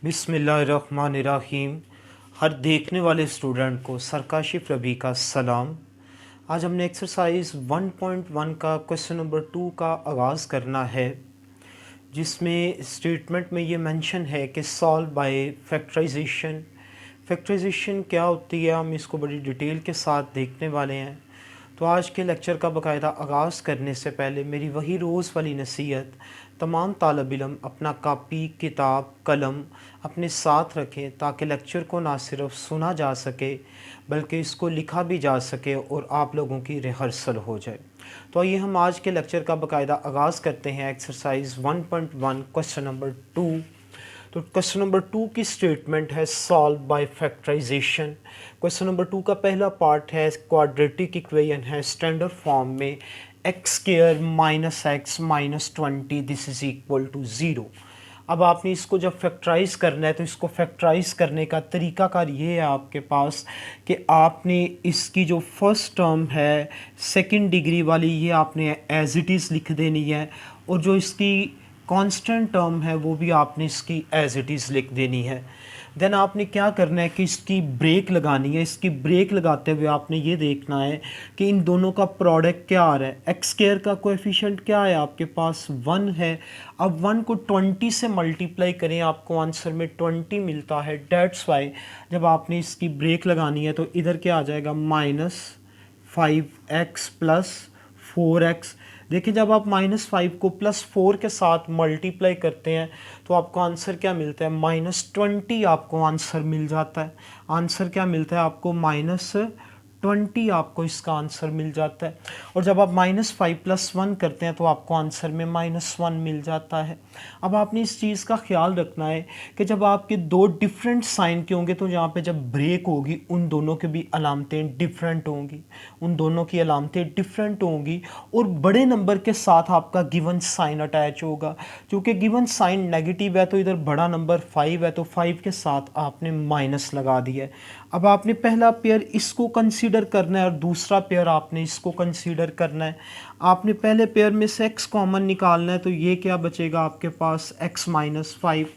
बिस्मिल्लाहिर्रहमानिर्रहीम। हर देखने वाले स्टूडेंट को सरकाशिफ रबी का सलाम। आज हमने एक्सरसाइज 1.1 का क्वेश्चन नंबर 2 का आगाज़ करना है, जिसमें स्टेटमेंट में ये मेंशन है कि सॉल्व बाय फैक्टराइजेशन। फैक्टराइजेशन क्या होती है, हम इसको बड़ी डिटेल के साथ देखने वाले हैं। तो आज के लेक्चर का बाकायदा आगाज़ करने से पहले मेरी वही रोज़ वाली नसीहत, तमाम तालब इल्म अपना कापी किताब कलम अपने साथ रखें ताकि लेक्चर को ना सिर्फ सुना जा सके बल्कि इसको लिखा भी जा सके और आप लोगों की रिहर्सल हो जाए। तो आइए हम आज के लेक्चर का बाकायदा आगाज़ करते हैं। Exercise 1.1 question number 2। तो क्वेश्चन नंबर 2 की स्टेटमेंट है solve by factorisation. Question number 2 का पहला पार्ट है क्वाड्रेटिक इक्वेशन है स्टैंडर्ड फॉर्म में x square minus x minus 20 this is equal to 0। अब आपने इसको जब फैक्टराइज़ करना है तो इसको फैक्टराइज़ करने का तरीकाकार ये है आपके पास कि आपने इसकी जो फर्स्ट टर्म है सेकंड डिग्री वाली ये आपने एज इट इज़ लिख देनी है, और जो इसकी कांस्टेंट टर्म है वो भी आपने इसकी एज इट इज़ लिख देनी है। देन आपने क्या करना है कि इसकी ब्रेक लगानी है। इसकी ब्रेक लगाते हुए आपने ये देखना है कि इन दोनों का प्रोडक्ट क्या आ रहा है। एक्स स्क्वायर का कोएफिशिएंट क्या है आपके पास 1 है। अब 1 को 20 से मल्टीप्लाई करें आपको आंसर में 20 मिलता है। डेट्स वाई जब आपने इसकी ब्रेक लगानी है तो इधर क्या आ जाएगा -5x प्लस 4x। देखिए जब आप -5 को +4 के साथ मल्टीप्लाई करते हैं तो आपको आंसर क्या मिलता है -20 आपको आंसर मिल जाता है। आंसर क्या मिलता है आपको -20 आपको इसका आंसर मिल जाता है। और जब आप -5 + 1 करते हैं तो आपको आंसर में -1 मिल जाता है। अब आपने इस चीज़ का ख्याल रखना है कि जब आपके दो डिफरेंट साइन के होंगे तो यहाँ पे जब ब्रेक होगी उन दोनों की भी अलामतें डिफरेंट होंगी, उन दोनों की अलामतें डिफरेंट होंगी। और बड़े नंबर के साथ आपका गिवन साइन अटैच होगा। क्योंकि गिवन साइन नेगेटिव है तो इधर बड़ा नंबर 5 है तो 5 के साथ आपने माइनस लगा दिया है। अब आपने पहला पेयर इसको कंसीडर करना है और दूसरा पेयर आपने इसको कंसीडर करना है। आपने पहले पेयर में से x कॉमन निकालना है तो ये क्या बचेगा आपके पास x -5।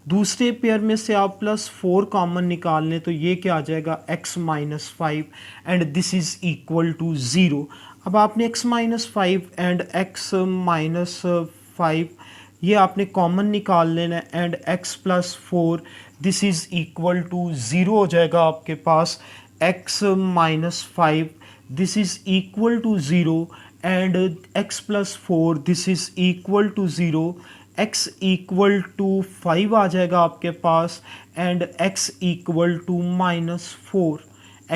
दूसरे पेयर में से आप +4 कॉमन निकाल लें तो ये क्या आ जाएगा x -5 and this is equal to 0। अब आपने x -5 एंड x -5 ये आपने कॉमन निकाल लेना है and x +4 this is equal to 0 हो जाएगा आपके पास। x -5 this is equal to 0 and x +4 this is equal to 0। x equal to 5 आ जाएगा आपके पास and x equal to -4।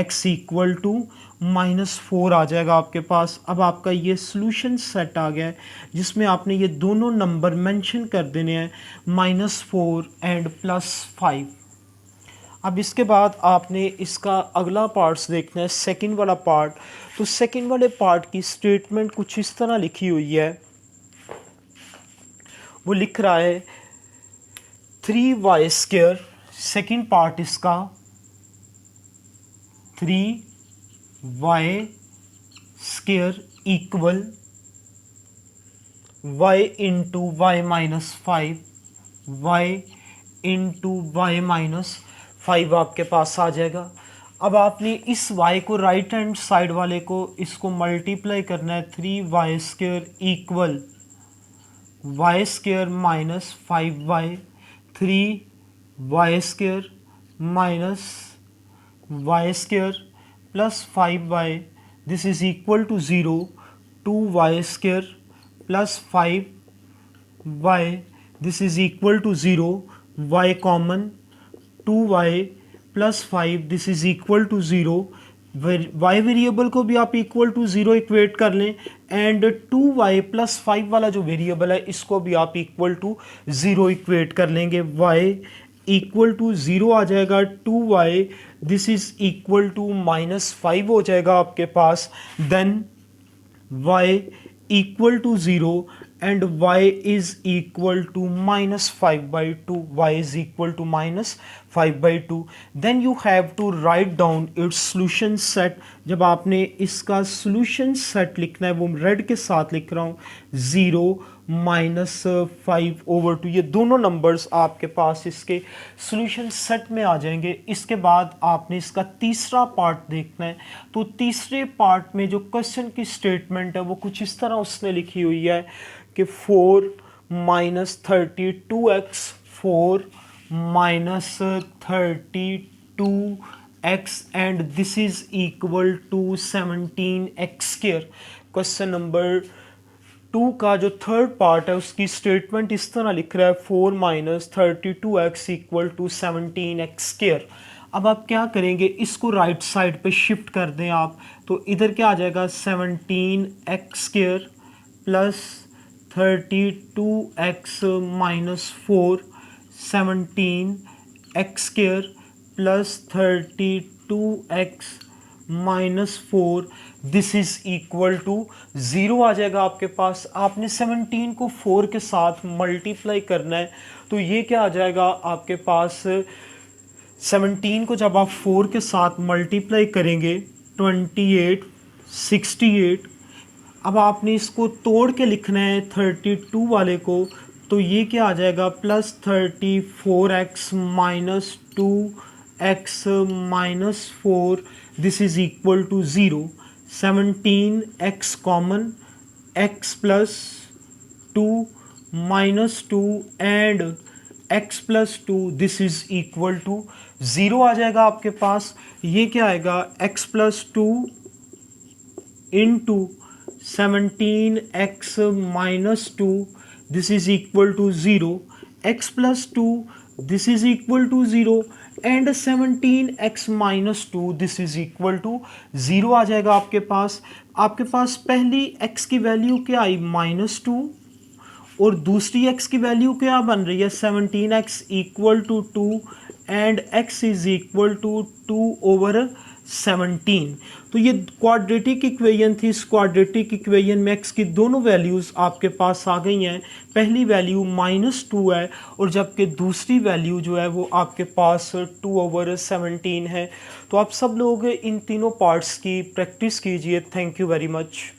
x equal to -4 आ जाएगा आपके पास। अब आपका ये सॉल्यूशन सेट आ गया है जिसमें आपने ये दोनों नंबर मेंशन कर देने हैं -4 एंड +5। अब इसके बाद आपने इसका अगला पार्ट्स देखना है सेकंड वाला पार्ट। तो सेकंड वाले पार्ट की स्टेटमेंट कुछ इस तरह लिखी हुई है। वो लिख रहा है 3y²। सेकंड पार्ट इसका 3y² equal y into y -5 y into y -5 आपके पास आ जाएगा। अब आपने इस y को राइट हैंड साइड वाले को इसको मल्टीप्लाई करना है 3y² equal y² -5y 3y² -y² plus 5y this is equal to 0। 2y² plus 5y this is equal to 0। y common 2y plus 5 this is equal to 0। y variable को भी आप equal to 0 equate कर लें and 2y plus 5 वाला जो variable है इसको भी आप इक्वल टू 0 इक्वेट कर लेंगे। y इक्वल टू 0 आ जाएगा। 2y this is equal to -5 हो जाएगा आपके पास। Then y equal to 0 and y is equal to -5/2 y is equal to -5/2 then you have to write down its solution set। जब आपने इसका solution set लिखना है वो रेड के साथ लिख रहा हूँ 0 -5/2। ये दोनों नंबर्स आपके पास इसके सॉल्यूशन सेट में आ जाएंगे। इसके बाद आपने इसका तीसरा पार्ट देखना है। तो तीसरे पार्ट में जो क्वेश्चन की स्टेटमेंट है वो कुछ इस तरह उसने लिखी हुई है कि 4 -32x 4 -32x and this is equal to 17x²। Question number 2 का जो थर्ड पार्ट है उसकी स्टेटमेंट इस तरह लिख रहा है 4 -32x इक्वल टू 17x²। अब आप क्या करेंगे, इसको राइट साइड पे शिफ्ट कर दें आप, तो इधर क्या आ जाएगा 17x² plus 32x -4 17x² plus 32x -4 this is equal to 0 आ जाएगा आपके पास। आपने 17 को 4 के साथ मल्टीप्लाई करना है, तो ये क्या आ जाएगा आपके पास 17 को जब आप 4 के साथ मल्टीप्लाई करेंगे 28 68। अब आपने इसको तोड़ के लिखना है 32 वाले को, तो ये क्या आ जाएगा plus 34x -2x -4 this is equal to 0। 17x common, x plus 2 -2 and x plus 2 this is equal to 0 आ जाएगा आपके पास। ये क्या आएगा x plus 2 into 17x -2 this is equal to 0, x plus 2 this is equal to 0 and 17x -2 this is equal to 0 आ जाएगा आपके पास। आपके पास पहली x की वैल्यू क्या आई -2 और दूसरी x की वैल्यू क्या बन रही है 17x equal to 2 and x is equal to 2/17। तो ये क्वाड्रेटिक इक्वेशन थी। इस क्वाड्रेटिक इक्वेशन में x की दोनों वैल्यूज़ आपके पास आ गई हैं। पहली वैल्यू -2 है और जबकि दूसरी वैल्यू जो है वो आपके पास 2/17 है। तो आप सब लोग इन तीनों पार्ट्स की प्रैक्टिस कीजिए। Thank you very much.